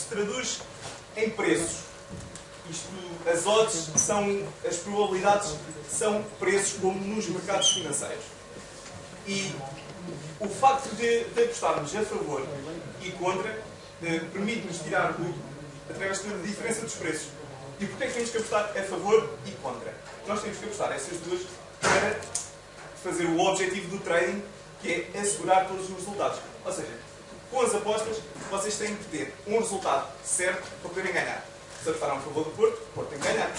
traduz em preços. As odds são, as probabilidades são preços como nos mercados financeiros. E o facto de apostarmos a favor e contra permite-nos tirar lucro através da diferença dos preços. E porquê é que temos que apostar a favor e contra? Nós temos que apostar essas duas para fazer o objetivo do trading, que é assegurar todos os resultados. Ou seja, com as apostas, vocês têm que ter um resultado certo para poderem ganhar. Se apostaram a favor do Porto, o Porto tem que ganhar.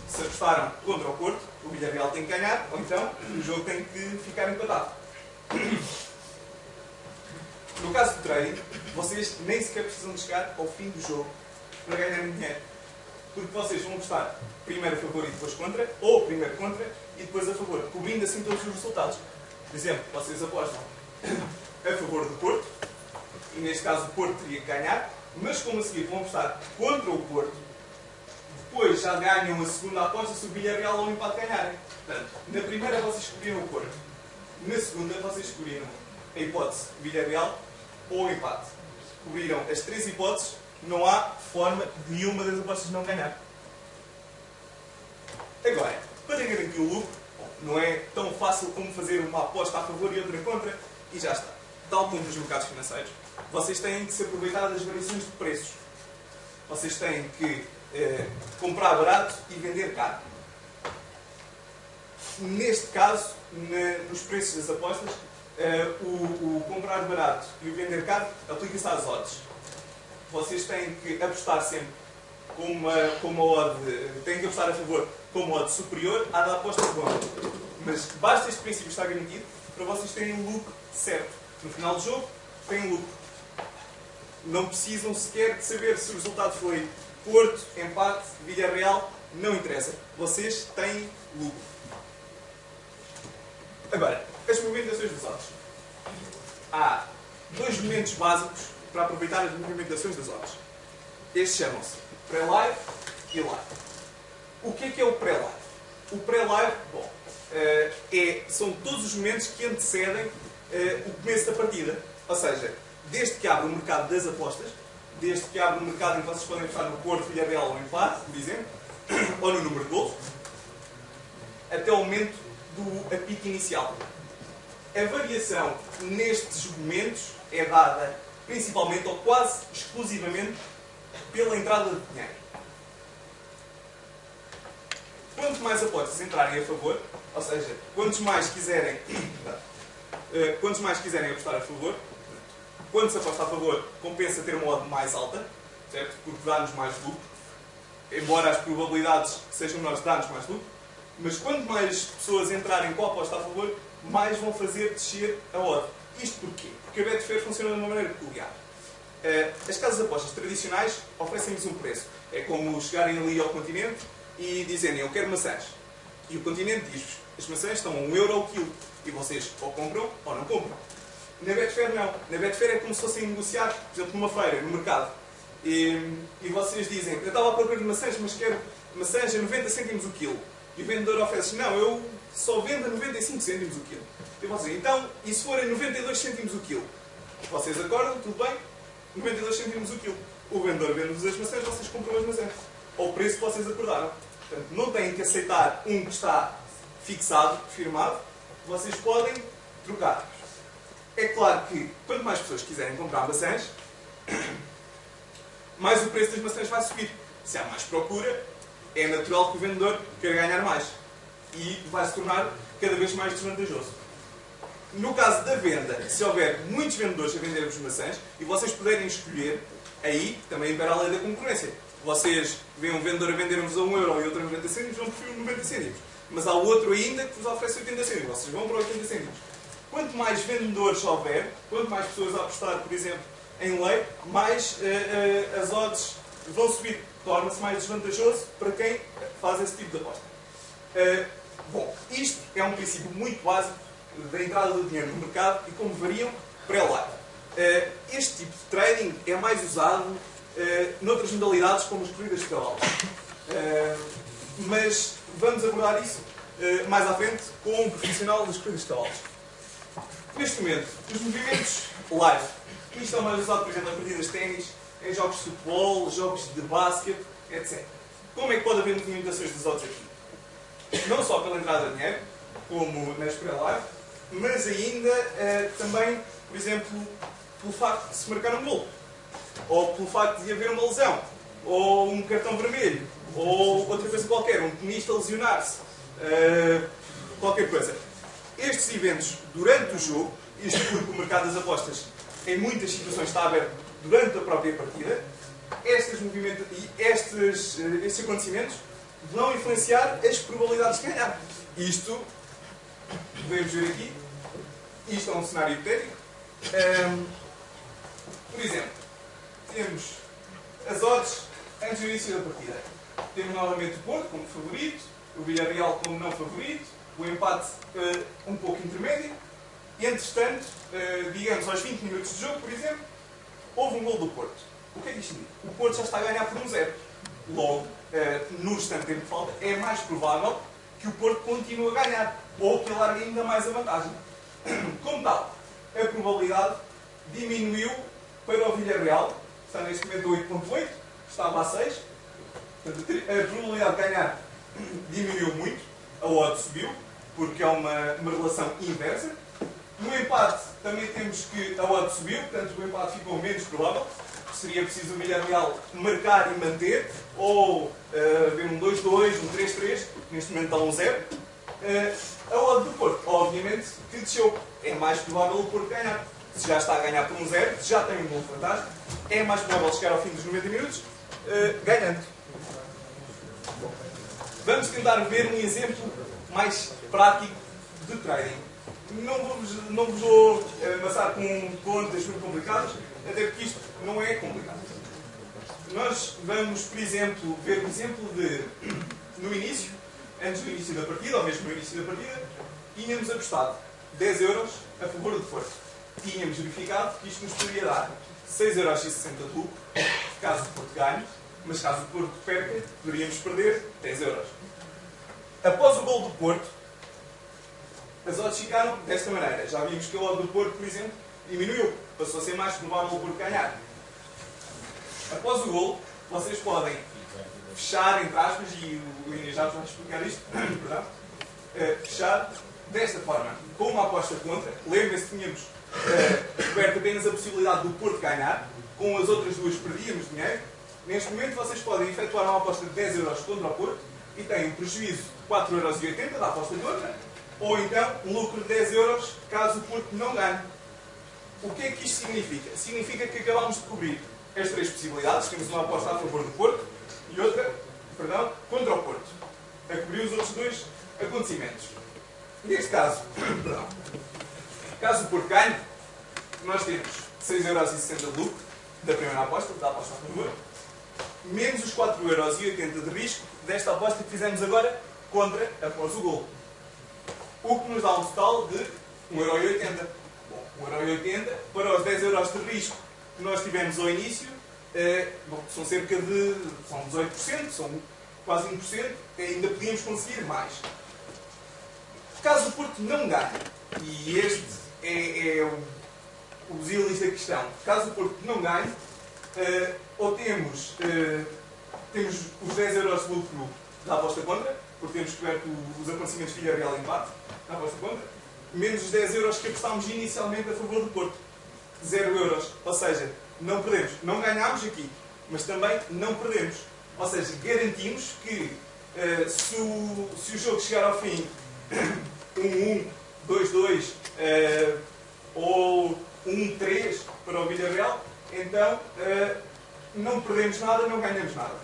Se apostaram contra o Porto, o Villarreal tem que ganhar, ou então o jogo tem que ficar empatado. No caso do trading, vocês nem sequer precisam de chegar ao fim do jogo para ganharem dinheiro. Porque vocês vão apostar primeiro a favor e depois contra, ou primeiro contra e depois a favor, cobrindo assim todos os resultados. Por exemplo, vocês apostam a favor do Porto, e neste caso o Porto teria que ganhar, mas como a seguir vão apostar contra o Porto, depois já ganham a segunda aposta se o Villarreal ou o empate ganharem. Portanto, na primeira vocês escolheram o Porto, na segunda vocês escolheram a hipótese Villarreal ou o empate. Cobriram as três hipóteses, não há forma de nenhuma das apostas não ganhar. Agora, para garantir o lucro, não é tão fácil como fazer uma aposta a favor e outra contra, e já está. Tal como nos mercados financeiros, vocês têm que se aproveitar das variações de preços. Vocês têm que comprar barato e vender caro. Neste caso, nos preços das apostas, o comprar barato e o vender caro aplica-se às odds. Vocês têm que apostar sempre com uma odd, têm que apostar a favor com uma odd superior à da aposta contra. Mas basta este princípio estar garantido para vocês terem o lucro certo. No final do jogo, têm lucro. Não precisam sequer de saber se o resultado foi Porto, empate, Villarreal, não interessa. Vocês têm lucro. Agora, as movimentações dos odds. Há dois momentos básicos para aproveitar as movimentações das odds. Estes chamam-se pré-live e live. O que é o pré-live? O pré-live, são todos os momentos que antecedem o começo da partida. Ou seja, desde que abre o mercado das apostas, desde que abre o mercado em que vocês podem apostar no Porto, Villarreal ou empate, por exemplo, ou no número de gols, até o momento do apito inicial. A variação nestes momentos é dada principalmente ou quase exclusivamente pela entrada de dinheiro. Quanto mais apostas entrarem a favor, ou seja, quantos mais quiserem apostar a favor, quando se aposta a favor, compensa ter uma odd mais alta, certo? Porque dá-nos mais lucro. Embora as probabilidades sejam menores, dá-nos mais lucro. Mas quanto mais pessoas entrarem com a aposta a favor, mais vão fazer descer a odd. Isto porquê? Porque a Betfair funciona de uma maneira peculiar. As casas de apostas tradicionais oferecem-nos um preço. É como chegarem ali ao continente e dizerem, eu quero maçãs. E o continente diz-vos, as maçãs estão a €1 o quilo. E vocês ou compram ou não compram. Na Betfair não. Na Betfair é como se fossem negociar, por exemplo, numa feira, no mercado. E vocês dizem, eu estava à procura de maçãs, mas quero maçãs a 90 cêntimos o quilo. E o vendedor oferece, não, eu só vendo a 95 cêntimos o quilo. E vocês, então, e se for a 92 cêntimos o quilo? Vocês acordam, tudo bem, 92 cêntimos o quilo. O vendedor vende-vos as maçãs, vocês compram as maçãs. Ao preço que vocês acordaram. Portanto, não têm que aceitar um que está fixado, firmado. Vocês podem trocar. É claro que, quanto mais pessoas quiserem comprar maçãs, mais o preço das maçãs vai subir. Se há mais procura, é natural que o vendedor queira ganhar mais. E vai se tornar cada vez mais desvantajoso. No caso da venda, se houver muitos vendedores a vender-vos maçãs e vocês puderem escolher, aí também impera a lei da concorrência. Vocês veem um vendedor a vender-vos a €1 e outro a 90 cêntimos, vão preferir 90 cêntimos. Mas há outro ainda que vos oferece 80 cêntimos. Vocês vão para 80 cêntimos. Quanto mais vendedores houver, quanto mais pessoas a apostar, por exemplo, em lei, mais as odds vão subir. Torna-se mais desvantajoso para quem faz esse tipo de aposta. Isto é um princípio muito básico da entrada do dinheiro no mercado e como variam pré-live. Este tipo de trading é mais usado noutras modalidades como as corridas de cavalos. Mas vamos abordar isso mais à frente com um profissional das corridas de cavalos. Neste momento, os movimentos live, isto é mais usado, por exemplo, em partidas de ténis, em jogos de futebol, jogos de basquete, etc. Como é que pode haver movimentações dos odds aqui? Não só pela entrada de dinheiro, como na Spread mas ainda também, por exemplo, pelo facto de se marcar um gol, ou pelo facto de haver uma lesão, ou um cartão vermelho, ou outra coisa qualquer, um tenista lesionar-se, qualquer coisa. Estes eventos durante o jogo, isto porque o mercado das apostas em muitas situações está aberto durante a própria partida, estes acontecimentos vão influenciar as probabilidades de ganhar. Isto, podemos ver aqui, isto é um cenário hipotético. Por exemplo, temos as odds antes do início da partida. Temos novamente o Porto como favorito, o Villarreal como não favorito, o empate um pouco intermédio. Entretanto, digamos aos 20 minutos de jogo, por exemplo, houve um gol do Porto. O que é que isto diz? O Porto já está a ganhar por 1-0. Logo, no restante tempo de falta, é mais provável que o Porto continue a ganhar ou que alargue ainda mais a vantagem. Como tal, a probabilidade diminuiu para o Villarreal, está neste momento a 8.8, estava a 6. Portanto, a probabilidade de ganhar diminuiu muito, a odd subiu, porque é uma relação inversa. No empate também temos que a odd subiu, portanto o empate ficou menos provável. Seria preciso o Villarreal marcar e manter, ou haver um 2-2, um 3-3, neste momento está 1-0. A odd do Porto, obviamente, que desceu. É mais provável o Porto ganhar. Se já está a ganhar por 1-0, se já tem um gol fantástico, é mais provável chegar ao fim dos 90 minutos ganhando. Vamos tentar ver um exemplo mais prático de trading. Não vos vou amassar com contas muito complicadas, até porque isto não é complicado. Nós vamos, por exemplo, ver um exemplo de, no início, antes do início da partida, ou mesmo no início da partida, tínhamos apostado 10 euros a favor do Porto. Tínhamos verificado que isto nos poderia dar 6,60 euros de lucro, caso o Porto ganhe, mas caso o Porto perca, poderíamos perder 10 euros. Após o gol do Porto, as odds ficaram desta maneira. Já vimos que a odd do Porto, por exemplo, diminuiu. Passou a ser mais provável o Porto ganhar. Após o gol, vocês podem fechar, entre aspas, e o Inês já vai explicar isto, perdão, fechar desta forma, com uma aposta contra. Lembrem-se que tínhamos coberto apenas a possibilidade do Porto ganhar, com as outras duas perdíamos dinheiro. Neste momento vocês podem efetuar uma aposta de 10 euros contra o Porto e têm um prejuízo de 4,80 euros da aposta contra, ou então um lucro de 10 euros caso o Porto não ganhe. O que é que isto significa? Significa que acabamos de cobrir as três possibilidades. Temos uma aposta a favor do Porto e outra, perdão, contra o Porto. A cobrir os outros dois acontecimentos. Neste caso, perdão, caso o Porto ganhe, nós temos 6,60 euros de lucro da primeira aposta, da aposta a favor, menos os 4,80 euros de risco desta aposta que fizemos agora contra após o gol. O que nos dá um total de 1,80€. Bom, 1,80€ para os 10 euros de risco que nós tivemos ao início, são cerca de 18%, são quase 1%, ainda podíamos conseguir mais. Caso o Porto não ganhe, e este é o busilis da questão, caso o Porto não ganhe, ou temos os 10 euros de lucro da aposta contra, porque temos coberto os acontecimentos de Villarreal empate, da aposta contra, menos os 10 euros que apostámos inicialmente a favor do Porto. 0 euros. Ou seja, não perdemos. Não ganhámos aqui, mas também não perdemos. Ou seja, garantimos que se o jogo chegar ao fim 1-1, 2-2 ou 1-3 para o Villarreal, então não perdemos nada, não ganhamos nada.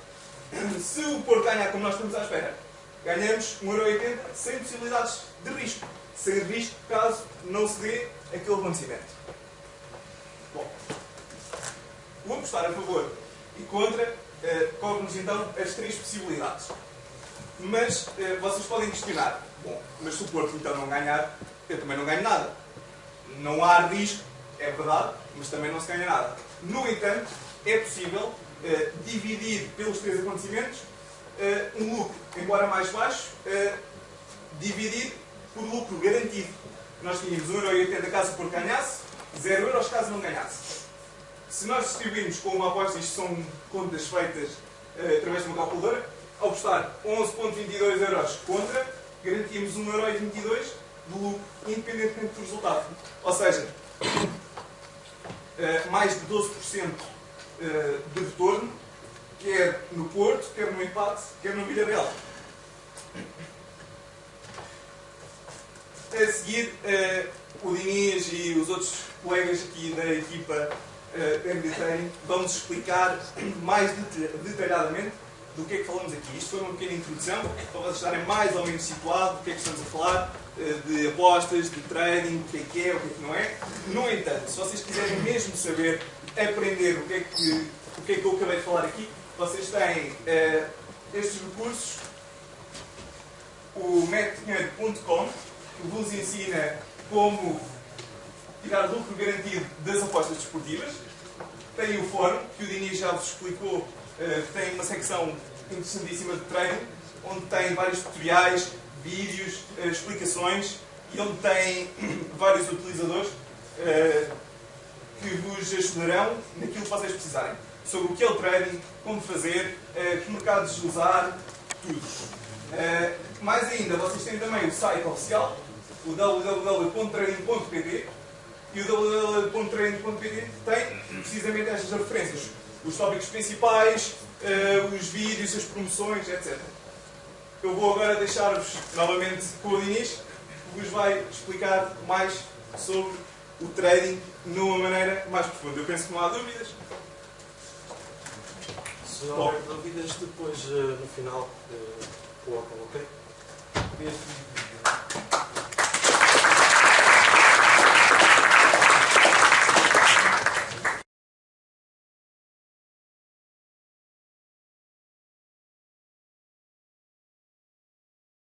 Se o Porto ganhar como nós estamos à espera, ganhamos 1,80€ sem possibilidades de risco. Sem risco caso não se dê aquele acontecimento. Bom, o apostar a favor e contra cobre-nos então as três possibilidades. Mas vocês podem questionar, bom, mas se o Porto então não ganhar, eu também não ganho nada. Não há risco, é verdade, mas também não se ganha nada. No entanto, é possível dividir pelos três acontecimentos um lucro, embora mais baixo, dividir por lucro garantido. Nós tínhamos 1,80€ caso o Porto ganhasse, 0 euros caso não ganhasse. Se nós distribuirmos com uma aposta, isto são contas feitas através de uma calculadora, ao apostar 11,22 euros contra, garantimos 1,22€ de lucro, independentemente do resultado. Ou seja, mais de 12% de retorno, quer no Porto, quer no empate, quer no Villarreal. A seguir, o Diniz e os outros colegas aqui da equipa MD Trading vão-nos explicar mais detalhadamente do que é que falamos aqui. Isto foi uma pequena introdução, para vocês estarem mais ou menos situados do que é que estamos a falar, de apostas, de trading, o que é, o que é que não é. No entanto, se vocês quiserem mesmo saber, aprender o que é que eu acabei de falar aqui, vocês têm estes recursos, o metodinheiro.com, que vos ensina como tirar lucro garantido das apostas desportivas. Tem o fórum, que o Diniz já vos explicou, tem uma secção interessantíssima de trading, onde tem vários tutoriais, vídeos, explicações, e onde tem vários utilizadores que vos ajudarão naquilo que vocês precisarem. Sobre o que é o trading, como fazer, que mercados usar, tudo. Mais ainda, vocês têm também o site oficial, o www.trading.pt, e o www.trading.pt tem precisamente estas referências. Os tópicos principais, os vídeos, as promoções, etc. Eu vou agora deixar-vos novamente com o Diniz, que vos vai explicar mais sobre o trading numa maneira mais profunda. Eu penso que não há dúvidas. Se não houver dúvidas, depois no final colocam, ok?